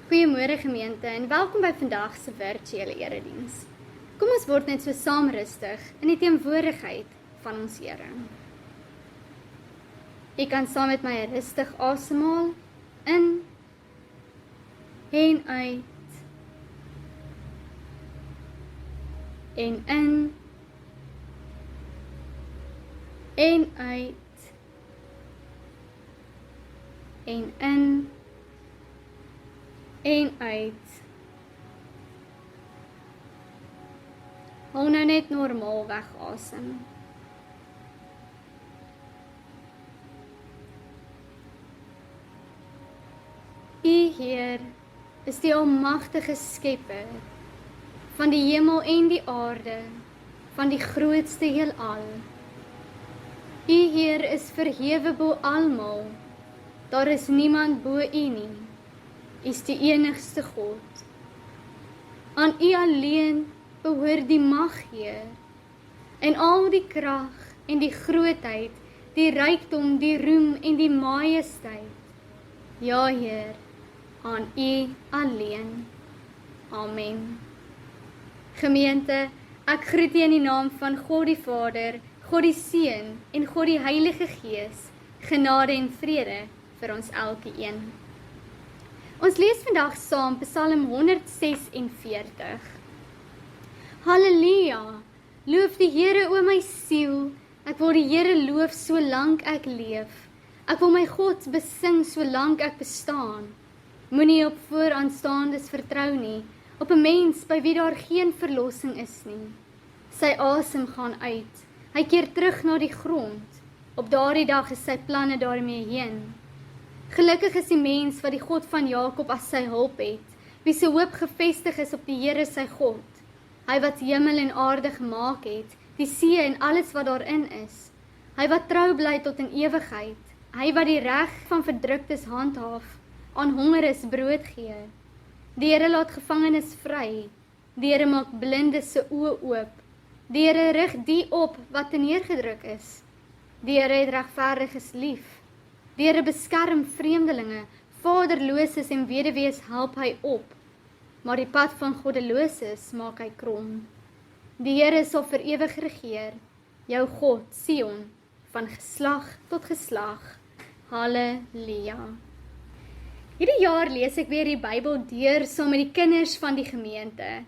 Goeiemôre gemeente en welkom by vandag se virtuele erediens. Kom ons word net so saam rustig in die teenwoordigheid van ons Here. Jy kan saam met my rustig asemhaal in en uit. En in en uit. En in en uit. Hou nou net normaal weg asem. U Heer is die almagtige Skepper van die hemel en die aarde, van die grootste heelal. U Heer is verhewe bo almal. Daar is niemand bo U nie. U is die enigste God. Aan U alleen behoort die mag, Heer, en al die krag en die grootheid, die rykdom, die roem en die majesteit. Ja, Heer, aan U alleen. Amen. Gemeente, ek groet U in die naam van God die Vader, God die Seun en God die Heilige Gees. Genade en vrede vir ons elkeen. Ons lees vandag saam Psalm 146. Halleluja, loof die Here o my siel, ek wil die Here loof solank ek leef. Ek wil my God besing solank ek bestaan. Moenie op vooraanstaandes vertrou nie, op 'n mens by wie daar geen verlossing is nie. Sy asem gaan uit, hy keer terug na die grond. Op daardie dag is sy planne daarmee heen. Gelukkig is die mens wat die God van Jakob as sy hulp het, wie se hoop gefestig is op die Here sy God. Hy wat hemel en aarde gemaak het, die see en alles wat daarin is. Hy wat trou bly tot in ewigheid. Hy wat die reg van verdruktes handhaaf, aan hongeres brood gee. Die Here laat gevangenes vry. Die Here maak blindes se oë oop. Die Here rig die op wat neergedruk is. Die Here het regverdiges lief. Die Here beskerm vreemdelinge, vaderloses en weduwees help hy op, maar die pad van goddeloses maak hy krom. Die Here sal vir ewig regeer, jou God, Sion, van geslag tot geslag. Halleluja. Hierdie jaar lees ek weer die Bybel deur saam met die kinders van die gemeente.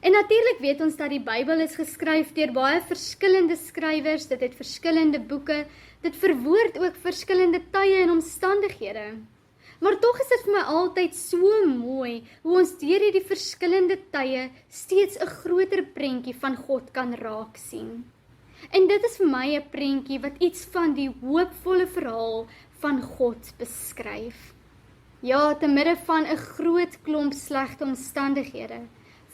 En natuurlik weet ons dat die Bybel is geskryf deur baie verskillende skrywers, dit het verskillende boeke, dit verwoord ook verskillende tye en omstandighede. Maar tog is dit vir my altyd so mooi, hoe ons deur hierdie verskillende tye steeds 'n groter prentjie van God kan raak sien. En dit is vir my 'n prentjie wat iets van die hoopvolle verhaal van God beskryf. Ja, te midde van 'n groot klomp slegte omstandighede,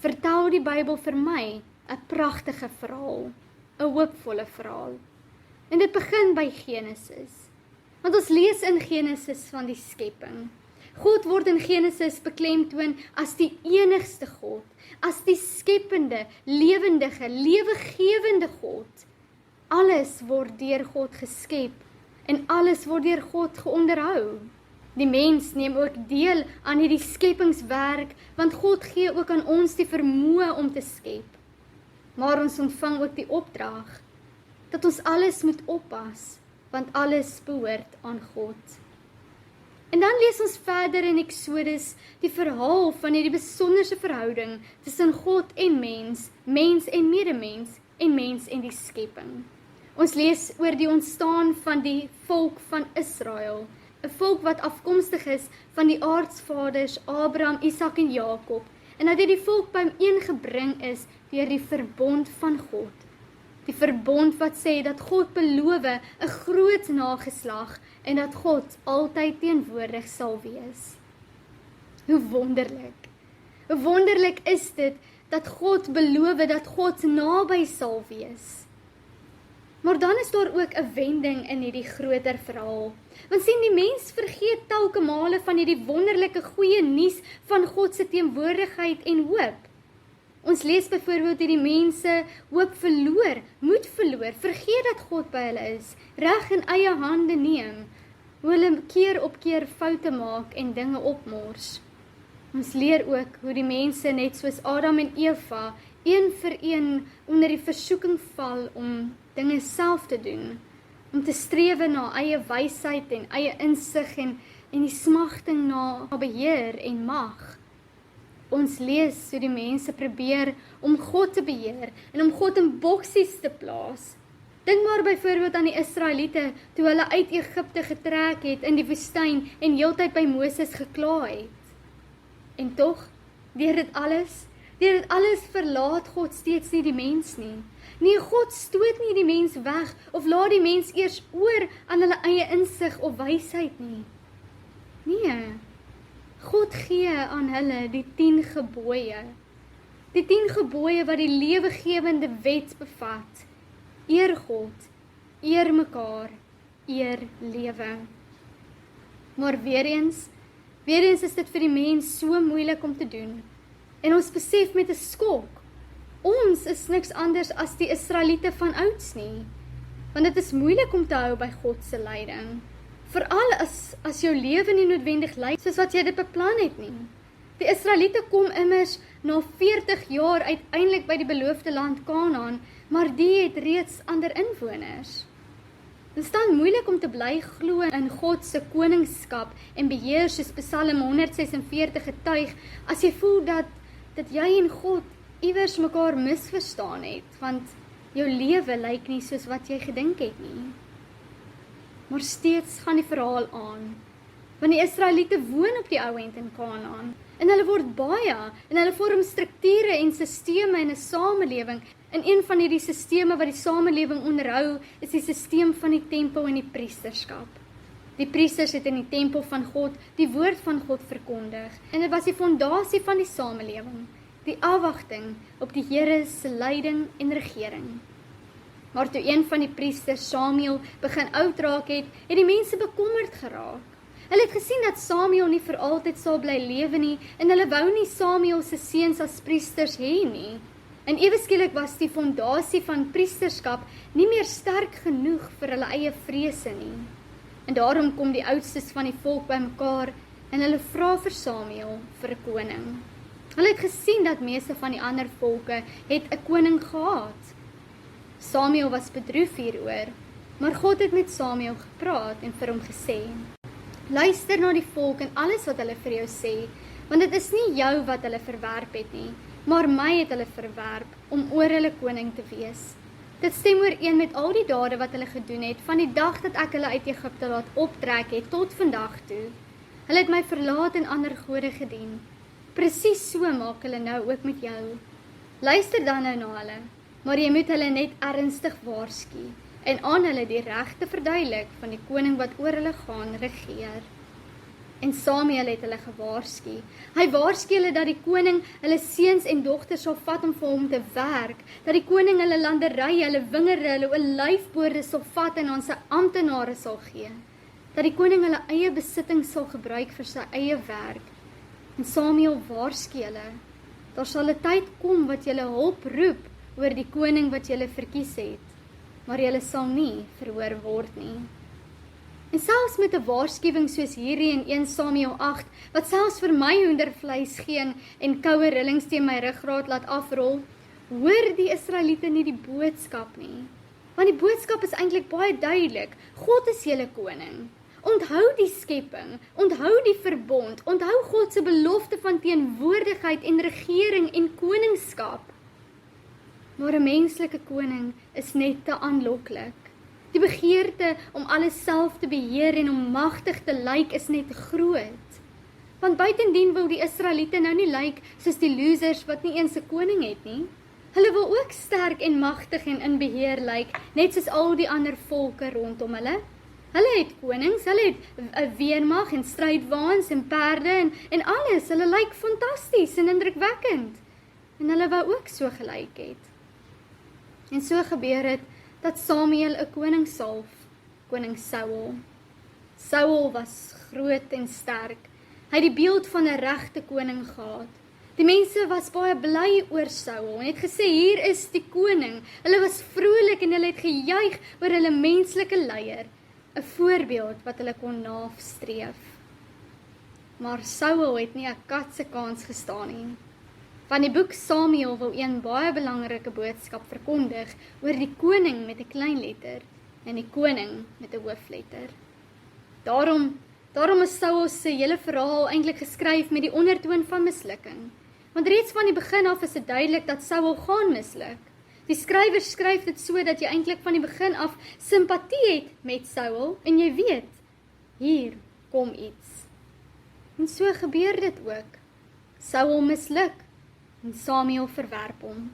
vertel die Bybel vir my 'n pragtige verhaal, 'n hoopvolle verhaal. En dit begin by Genesis. Want ons lees in Genesis van die skepping. God word in Genesis beklemtoon as die enigste God, as die skepende, lewendige, lewegewende God. Alles word deur God geskep en alles word deur God geonderhou. Die mens neem ook deel aan hierdie skepingswerk, want God gee ook aan ons die vermoë om te skep. Maar ons ontvang ook die opdrag, dat ons alles moet oppas, want alles behoort aan God. En dan lees ons verder in Exodus die verhaal van hierdie besonderse verhouding tussen God en mens en medemens en mens en die skepping. Ons lees oor die ontstaan van die volk van Israel, 'n volk wat afkomstig is van die aardsvaders Abraham, Isak en Jakob, en dat hierdie volk byeengebring is deur die verbond van God. Die verbond wat sê dat God beloof 'n groot nageslag en dat God altyd teenwoordig sal wees. Hoe wonderlik. Hoe wonderlik is dit dat God beloof dat God naby sal wees. Maar dan is daar ook 'n wending in hierdie groter verhaal. Want sien, die mens vergeet telke male van hierdie wonderlike goeie nuus van God se teenwoordigheid en hoop. Ons lees byvoorbeeld hierdie mense hoop verloor, moed verloor, vergeet dat God by hulle is, reg in eie hande neem, hoe hulle keer op keer foute maak en dinge opmors. Ons leer ook hoe die mense net soos Adam en Eva een vir een onder die versoeking val om dinge self te doen, om te strewe na eie wysheid en eie insig en die smagting na beheer en mag. Ons lees hoe die mense probeer om God te beheer en om God in boksies te plaas. Dink maar byvoorbeeld aan die Israeliete toe hulle uit Egipte getrek het in die woestyn en heeltyd by Moses gekla het. En tog, deur dit alles verlaat God steeds nie die mens nie. Nee, God stoot nie die mens weg of laat die mens eers oor aan hulle eie insig of wysheid nie. Nee, God gee aan hulle die 10 gebooie. Die 10 gebooie wat die lewegewende wet bevat. Eer God, eer mekaar, eer lewe. Maar weer eens is dit vir die mens so moeilik om te doen. En ons besef met 'n skok, ons is niks anders as die Israeliete van ouds nie. Want dit is moeilik om te hou by God se leiding. Veral as jou lewe nie noodwendig lyk soos wat jy dit beplan het nie. Die Israeliete kom immers na 40 jaar uiteindelik by die beloofde land Kanaan, maar die het reeds ander inwoners. Dit is dan moeilik om te bly glo in God se koningskap en beheer soos Psalm 146 getuig, as jy voel dat jy en God iewers mekaar misverstaan het, want jou lewe lyk nie soos wat jy gedink het nie. Maar steeds gaan die verhaal aan, want die Israeliete woon op die ou end in Kanaan, en hulle word baie, en hulle vorm strukture en sisteme in 'n samelewing. En een van hierdie sisteme wat die samelewing onderhou, is die sisteem van die tempel en die priesterskap. Die priesters het in die tempel van God die woord van God verkondig, en dit was die fondasie van die samelewing, die afwagting op die Here se leiding en regering. Maar toe een van die priesters, Samuel, begin oud raak het die mense bekommerd geraak. Hulle het gesien dat Samuel nie vir altyd sal bly lewe nie, en hulle wou nie Samuel se seuns as priesters hê nie. En ewe skielik was die fondasie van priesterskap nie meer sterk genoeg vir hulle eie vrese nie. En daarom kom die oudstes van die volk bymekaar en hulle vra vir Samuel vir 'n koning. Hulle het gesien dat meeste van die ander volke het 'n koning gehad. Samuel was bedroef hieroor, maar God het met Samuel gepraat en vir hom gesê: luister na die volk en alles wat hulle vir jou sê, want dit is nie jou wat hulle verwerp het nie, maar my het hulle verwerp om oor hulle koning te wees. Dit stem ooreen met al die dade wat hulle gedoen het, van die dag dat ek hulle uit Egipte laat optrek het, tot vandag toe. Hulle het my verlaat en ander gode gedien. Presies so maak hulle nou ook met jou. Luister dan nou na hulle, maar jy moet hulle net ernstig waarsku, en aan hulle die reg te verduidelik van die koning wat oor hulle gaan regeer. En Samuel het hulle gewaarsku. Hy waarsku hulle dat die koning hulle seuns en dogters sal vat om vir hom te werk, dat die koning hulle landerye, hulle wingerde, hulle olyfboorde sal vat en aan sy amptenare sal gee, dat die koning hulle eie besitting sal gebruik vir sy eie werk. En Samuel waarsku hulle, daar sal 'n tyd kom wat julle hulp roep oor die koning wat julle verkies het, maar julle sal nie verhoor word nie. En selfs met 'n waarskuwing soos hierdie in 1 Samuel 8, wat selfs vir my hoendervleis gee en koue rillings teen my ruggraat laat afrol, hoor die Israeliete nie die boodskap nie. Want die boodskap is eintlik baie duidelik. God is julle koning. Onthou die skepping, onthou die verbond, onthou God se belofte van teenwoordigheid en regering en koningskap. Maar 'n menslike koning is net te aanloklik. Die begeerte om alles self te beheer en om magtig te lyk is net groot. Want buitendien wil die Israeliete nou nie lyk soos die losers wat nie eens 'n koning het nie. Hulle wil ook sterk en magtig en in beheer lyk, net soos al die ander volke rondom hulle. Hulle het konings, hulle het 'n weermag en strydwaans en perde en alles. Hulle lyk fantasties en indrukwekkend. En hulle wou ook so gelyk het. En so gebeur het dat Samuel 'n koning salf, koning Saul. Saul was groot en sterk. Hy het die beeld van 'n regte koning gehad. Die mense was baie bly oor Saul en het gesê, hier is die koning. Hulle was vrolik en hulle het gejuig oor hulle menslike leier, 'n voorbeeld wat hulle kon nastreef. maar Saul het nie 'n kat se kans gestaan nie. Van die boek Samuel wil een baie belangrike boodskap verkondig oor die koning met 'n klein letter en die koning met 'n hoofletter. Daarom is Saul se hele verhaal eintlik geskryf met die ondertoon van mislukking. Want reeds van die begin af is dit duidelik dat Saul gaan misluk. Die skrywer skryf dit so dat jy eintlik van die begin af simpatie het met Saul en jy weet, hier kom iets. En so gebeur dit ook. Saul misluk en Samuel verwerp hom.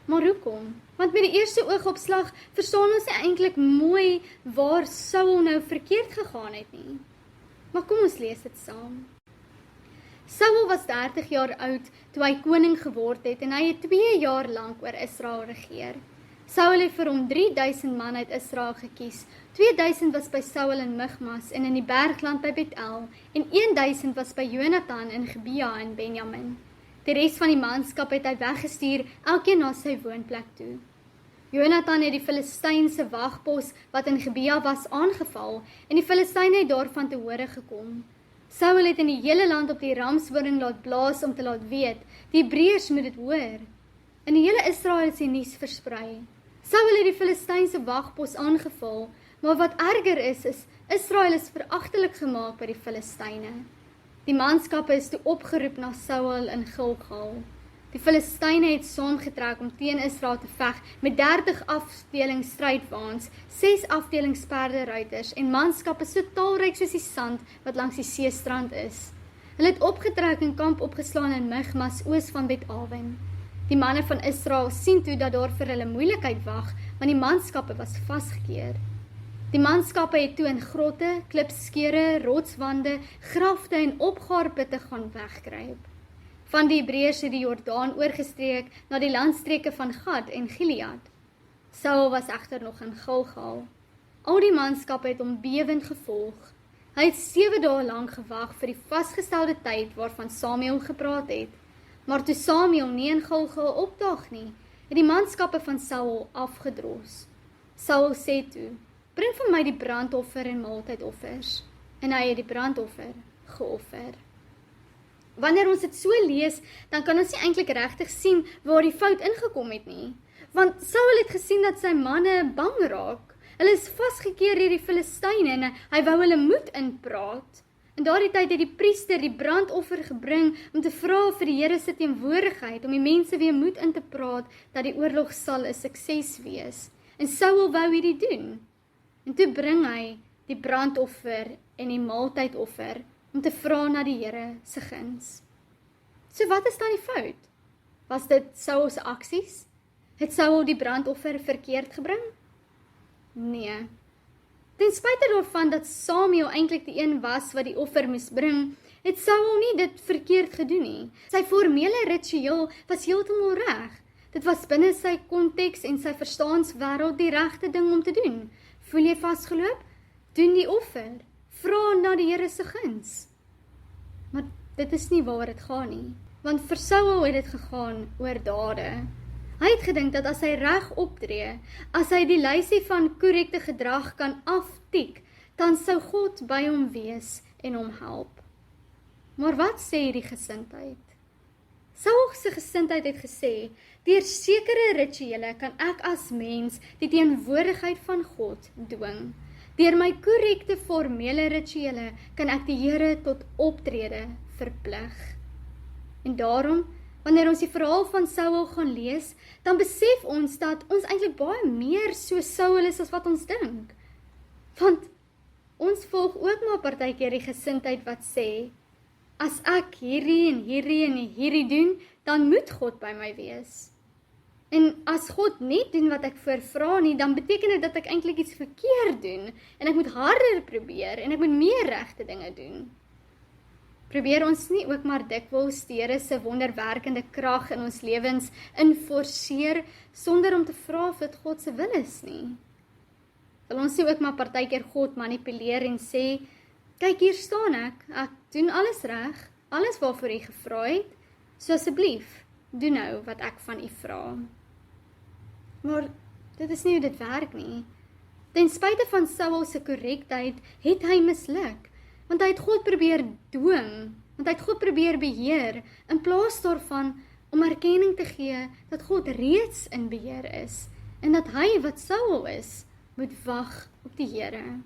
Maar hoekom? Want met die eerste oogopslag verstaan ons nie eintlik mooi waar Saul nou verkeerd gegaan het nie. Maar kom ons lees dit saam. Saul was 30 jaar oud toe hy koning geword het en hy het 2 jaar lank oor Israel regeer. Saul het vir hom 3000 man uit Israel gekies. 2000 was by Saul in Michmas en in die bergland by Bet-El en 1000 was by Jonathan in Gebea en Benjamin. Die res van die manskap het hy weggestuur, elkeen na sy woonplek toe. Jonathan het die Filistynse wagpos wat in Gebea was aangeval en die Filistyne het daarvan te hore gekom. Saul het in die hele land op die ramshoring laat blaas om te laat weet, die Hebreërs moet dit hoor. In die hele Israel is die nuus versprei. Saul het die Filistynse wagpos aangeval, maar wat erger is Israel is veragtelik gemaak by die Filistyne. Die manskappe is toe opgeroep na Saul in Gilgal. Die Filistyne het saamgetrek om teen Israel te veg met 30 afdelings strydwaans, 6 afdelings perderuiters en manskappe so talryk soos die sand wat langs die seestrand is. Hulle het opgetrek en kamp opgeslaan in Michmas oos van Bet-Awen. Die manne van Israel sien toe dat daar vir hulle moeilikheid wag, want die manskappe was vasgekeer. Die manskappe het toe in grotte, klipskeure, rotswande, grafte en opgaarputte gaan wegkruip. Van die Hebreërs het die Jordaan oorgestreek na die landstreke van Gad en Gilead. Saul was egter nog in Gilgal. Al die manskappe het hom bewend gevolg. Hy het 7 dae lank gewag vir die vasgestelde tyd waarvan Samuel gepraat het. Maar toe Samuel nie in Gilgal opdaag nie, het die manskappe van Saul afgedros. Saul sê toe, bring vir my die brandoffer en maaltydoffers. En hy het die brandoffer geoffer. Wanneer ons dit so lees, dan kan ons nie eintlik regtig sien waar die fout ingekom het nie. Want Saul het gesien dat sy manne bang raak. Hulle is vasgekeer deur die Filistyne en hy wou hulle moed inpraat. In daardie tyd het die priester die brandoffer gebring om te vra vir die Here se teenwoordigheid, om die mense weer moed in te praat dat die oorlog sal 'n sukses wees. En Saul wou hierdie doen. En toe bring hy die brandoffer en die maaltydoffer om te vra na die Here se guns. So wat is dan die fout? Was dit Saul se aksies? Het Saul die brandoffer verkeerd gebring? Nee. Ten spyte daarvan dat Samuel eintlik die een was wat die offer moes bring, het Saul nie dit verkeerd gedoen nie. Sy formele ritueel was heeltemal reg. Dit was binne sy konteks en sy verstaanswêreld die regte ding om te doen. Voel jy vasgeloop? Doen die offer. Vra na die Here se guns. Maar dit is nie waar dit gaan nie. Want vir Saul het dit gegaan oor dade. Hy het gedink dat as hy reg optree, as hy die lysie van korrekte gedrag kan aftik, dan sou God by hom wees en hom help. Maar wat sê die gesindheid? Saul se gesindheid het gesê, deur sekere rituele kan ek as mens die teenwoordigheid van God dwing. Deur my korrekte formele rituele kan ek die Here tot optrede verplig. En daarom, wanneer ons die verhaal van Saul gaan lees, dan besef ons dat ons eintlik baie meer so Saul is as wat ons dink. Want ons volg ook maar partykeer die gesindheid wat sê, as ek hierdie en hierdie doen, dan moet God by my wees. En as God nie doen wat ek voorvra nie, dan beteken dit dat ek eintlik iets verkeerd doen, en ek moet harder probeer, en ek moet meer regte dinge doen. Probeer ons nie ook maar dikwels die Here se wonderwerkende krag in ons lewens inforceer, sonder om te vra of dit God se wil is nie? Wil ons nie ook maar partykeer God manipuleer en sê, kyk hier staan ek doen alles reg, alles waarvoor U gevra het, so asseblief, doen nou wat ek van U vra. Maar dit is nie hoe dit werk nie. Ten spyte van Saul se korrektheid, het hy misluk. Want hy het God probeer dwing, want hy het God probeer beheer, in plaas daarvan om erkenning te gee dat God reeds in beheer is, en dat hy wat Saul is, moet wag op die Here.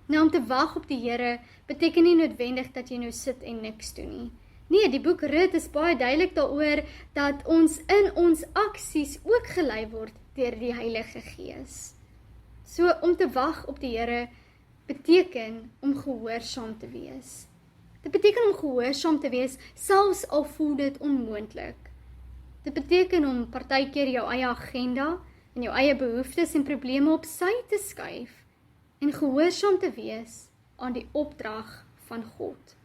Nou, om te wag op die Here beteken nie noodwendig dat jy nou sit en niks doen nie. Nee, die boek Rut is baie duidelik daaroor dat ons in ons aksies ook gelei word deur die Heilige Gees. So, om te wag op die Here beteken om gehoorsaam te wees. Dit beteken om gehoorsaam te wees, selfs al voel dit onmoontlik. Dit beteken om partykeer jou eie agenda en jou eie behoeftes en probleme op sy te skuif en gehoorsaam te wees aan die opdrag van God.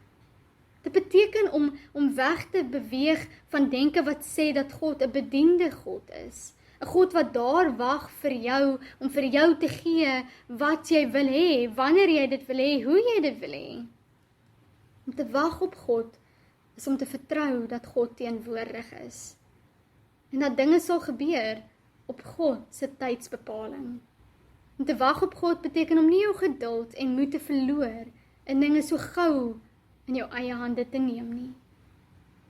Dit beteken om weg te beweeg van denke wat sê dat God 'n bediende God is. 'n God wat daar wag vir jou, om vir jou te gee wat jy wil hê, wanneer jy dit wil hê, hoe jy dit wil hê. Om te wag op God is om te vertrou dat God teenwoordig is. En dat dinge sal gebeur op God se tydsbepaling. Om te wag op God beteken om nie jou geduld en moed te verloor en dinge so gou in jou eie hande te neem nie.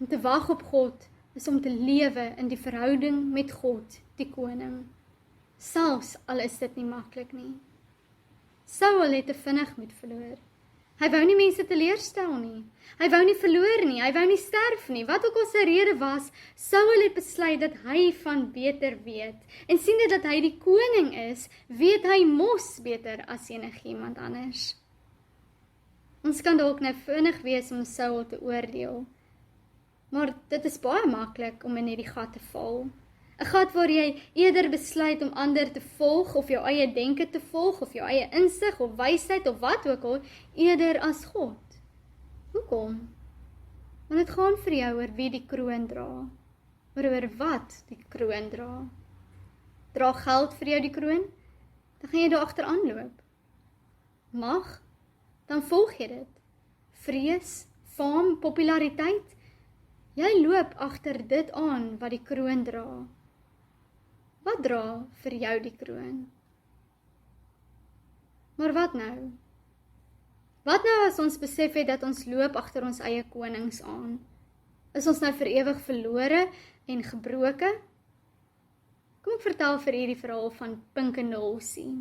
Om te wag op God is om te lewe in die verhouding met God, die koning. Selfs al is dit nie maklik nie. Saul het te vinnig moed verloor. Hy wou nie mense teleurstel nie. Hy wou nie verloor nie, hy wou nie sterf nie. Wat ook al sy rede was, Saul het besluit dat hy van beter weet. En siende dat hy die koning is, weet hy mos beter as enigiemand anders. Ons kan dalk nou vinnig wees om Saul te oordeel. Maar dit is baie maklik om in hierdie gat te val. 'n Gat waar jy eerder besluit om ander te volg, of jou eie denke te volg, of jou eie insig, of wysheid, of wat ook al, eerder as God. Hoekom? Want dit gaan vir jou oor wie die kroon dra, oor wat die kroon dra. Dra geld vir jou die kroon, dan gaan jy daar agteraan loop. Mag, dan volg jy dit. Vrees, faam, populariteit, jy loop agter dit aan wat die kroon dra. Wat dra vir jou die kroon? Maar wat nou? Wat nou as ons besef het dat ons loop agter ons eie konings aan? Is ons nou vir ewig verlore en gebroke? Kom ek vertel vir hierdie verhaal van Pinkenolsie.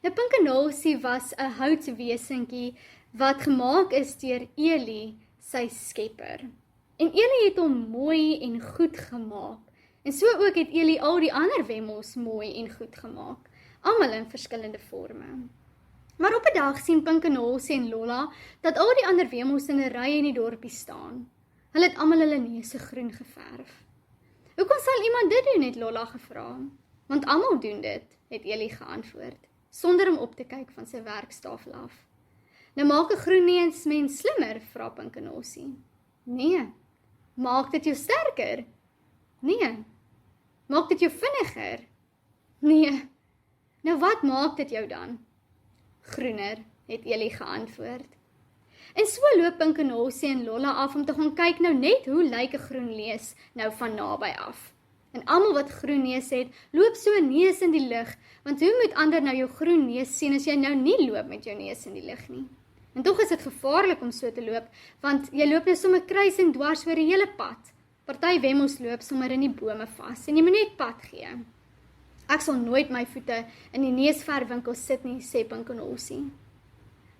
Nou, Pinkenolsie was 'n houtwesentjie wat gemaak is deur Eli, sy skepper. En Eli het hom mooi en goed gemaak. En so ook het Eli al die ander wemmels mooi en goed gemaak, almal in verskillende forme. Maar op 'n dag sien Pinkenolsie en Lolla dat al die ander wemmels in 'n ry in die dorpie staan. Hulle het almal hulle neuse groen geverf. Hoekom sal iemand dit doen, het Lolla gevra. Want almal doen dit, het Eli geantwoord, sonder om op te kyk van sy werkstafel af. Nou maak 'n groen mens slimmer, vra Pinkenolsie. Nee. Maak dit jou sterker? Nee. Maak dit jou vinniger? Nee. Nou wat maak dit jou dan? Groener, het Eli geantwoord. En so loop Pinkenolsie en Lolla af om te gaan kyk nou net hoe lyk 'n groen neus nou van naby af. En almal wat groen neus het, loop so 'n neus in die lug, want hoe moet ander nou jou groen neus sien as jy nou nie loop met jou neus in die lug nie? En tog is dit gevaarlik om so te loop, want jy loop nou sommer kruis en dwars oor die hele pad. Party wemmels loop sommer in die bome vas, en jy moet net pad gee. Ek sal nooit my voete in die neusverfwinkel sit nie, sê Pinkenolsie.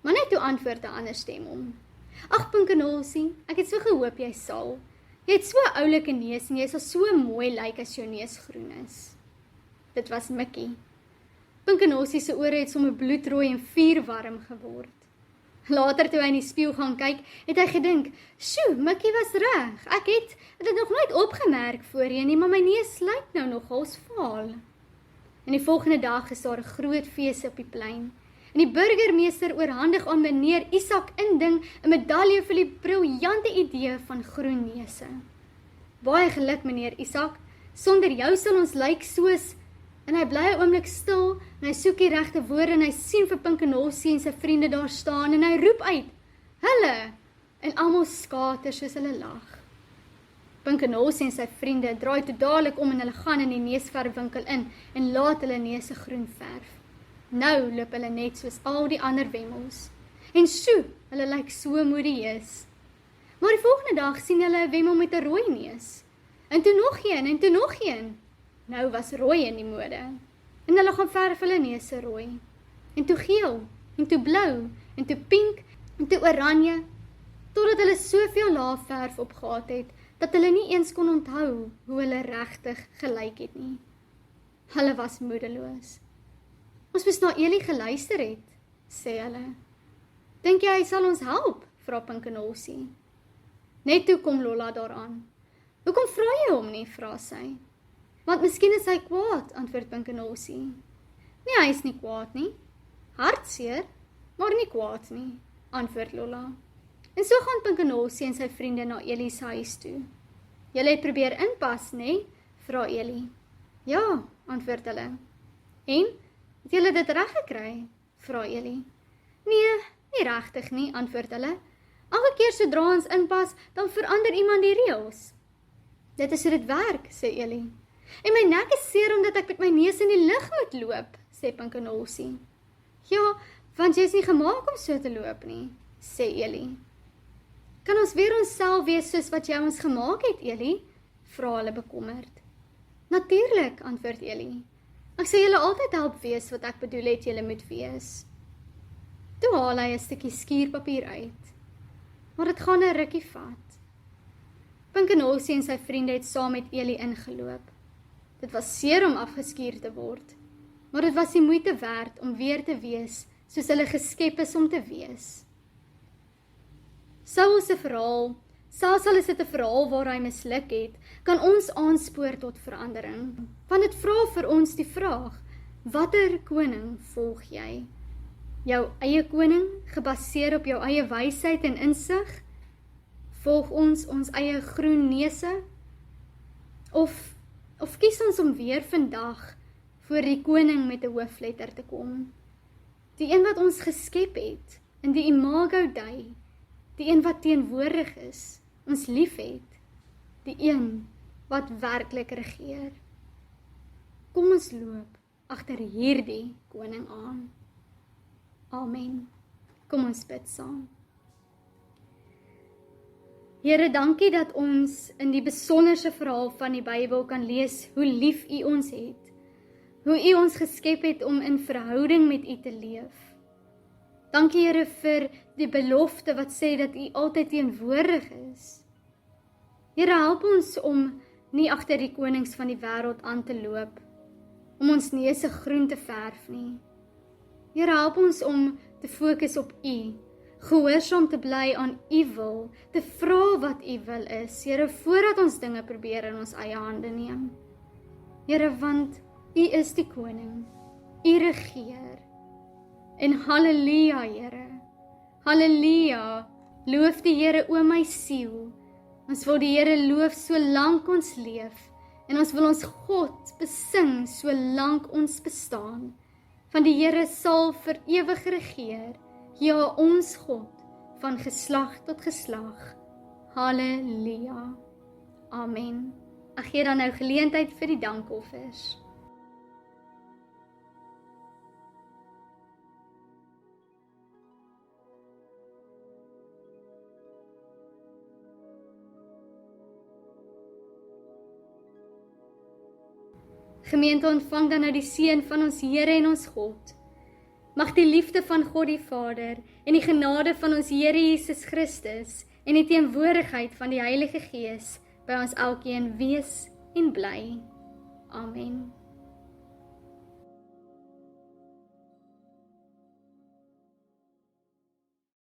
Maar net toe antwoord 'n ander stem hom. Ag Pinkenolsie, ek het so gehoop jy sal. Jy het so 'n oulike neus en jy sal so mooi lyk as jou neus groen is. Dit was Mikkie. Pinkenolsie se ore het sommer bloedrooi en vuurwarm geword. Later toe hy in die spieël gaan kyk, het hy gedink, "Sjoe, Mikkie was reg. Ek het dit nog nooit opgemerk voorheen nie, maar my neus lyk nou nogals vaal." En die volgende dag is daar 'n groot fees op die plein. En die burgemeester oorhandig aan meneer Isak Inding 'n medalje vir die briljante idee van groen neuse. "Baie geluk, meneer Isak. Sonder jou sal ons lyk soos..." En hy bly 'n oomblik stil, en hy soek die regte woorde, en hy sien vir Pinkenolsie en sy vriende daar staan, en hy roep uit, "Hulle!" En almal skater soos hulle lag. Pinkenolsie en sy vriende draai toe dadelik om en hulle gaan in die neusverfwinkel in, en laat hulle neuse groen verf. Nou loop hulle net soos al die ander wemmels. En sjoe, hulle lyk so modieus. Maar die volgende dag sien hulle 'n wemmel met 'n rooi neus. En toe nog een, en toe nog een. Nou was rooi in die mode. En hulle gaan verf hulle neuse rooi. En toe geel, en toe blou, en toe pink, en toe oranje, totdat hulle soveel laafverf opgehad het, dat hulle nie eens kon onthou hoe hulle regtig gelyk het nie. Hulle was moedeloos. Ons moes na Eli geluister het, sê hulle. Dink jy hy sal ons help? Vra Pinkenolsie. Net toe kom Lola daaraan. Hoekom vra jy hom nie? Vra sy. Want miskien is hy kwaad, antwoord Pinkenolsie. Nee, hy is nie kwaad nie. Hartseer, maar nie kwaad nie, antwoord Lola. En so gaan Pinkenolsie en sy vriende na Eli se huis toe. Julle het probeer inpas, nee? Vra Eli. Ja, antwoord hulle. En, het julle dit reg gekry? Vra Eli. Nee, nie regtig nie, antwoord hulle. Elke keer sodra ons inpas, dan verander iemand die reëls. Dit is hoe dit werk, sê Eli. En my nek is seer omdat ek met my neus in die lug moet loop, sê Pinkenolsie. Ja, want jy is nie gemaak om so te loop nie, sê Eli. Kan ons weer onsself wees soos wat jy ons gemaak het, Eli? Vra hulle bekommerd. Natuurlik, antwoord Eli. Ek sê julle altyd help wees wat ek bedoel het julle moet wees. Toe haal hy 'n stukkie skuurpapier uit. Maar dit gaan 'n rukkie vat. Pinkenolsie en sy vriende het saam met Eli ingeloop. Dit was seer om afgeskuur te word, maar dit was die moeite werd om weer te wees soos hulle geskep is om te wees. Saul se verhaal, selfs al is dit 'n verhaal waar hy misluk het, kan ons aanspoor tot verandering. Want dit vra vir ons die vraag, watter koning volg jy? Jou eie koning, gebaseer op jou eie wysheid en insig? Volg ons eie groen neuse? Of kies ons om weer vandag voor die koning met 'n hoofletter te kom? Die een wat ons geskep het, in die imago Dei, die een wat teenwoordig is, ons liefhet, die een wat werklik regeer. Kom ons loop agter hierdie koning aan. Amen. Kom ons bid saam. Here, dankie dat ons in die besonderse verhaal van die Bybel kan lees hoe lief U ons het, hoe U ons geskep het om in verhouding met U te leef. Dankie Here vir die belofte wat sê dat U altyd teenwoordig is. Here, help ons om nie agter die konings van die wêreld aan te loop, om ons neuse groen te verf nie. Here, help ons om te fokus op U, gehoorsaam te bly aan U wil, te vra wat U wil is, Here, voordat ons dinge probeer in ons eie hande neem. Here, want U is die koning, U regeer. En halleluja, Here, halleluja, loof die Here o my siel. Ons wil die Here loof solank ons leef, en ons wil ons God besing solank ons bestaan. Van die Here sal vir ewig regeer, ja, ons God, van geslag tot geslag. Halleluja. Amen. Ek gee dan nou geleentheid vir die dankoffers. Gemeente, ontvang dan nou die seën van ons Here en ons God. Mag die liefde van God die Vader en die genade van ons Here Jesus Christus en die teenwoordigheid van die Heilige Gees by ons elkeen wees en bly. Amen.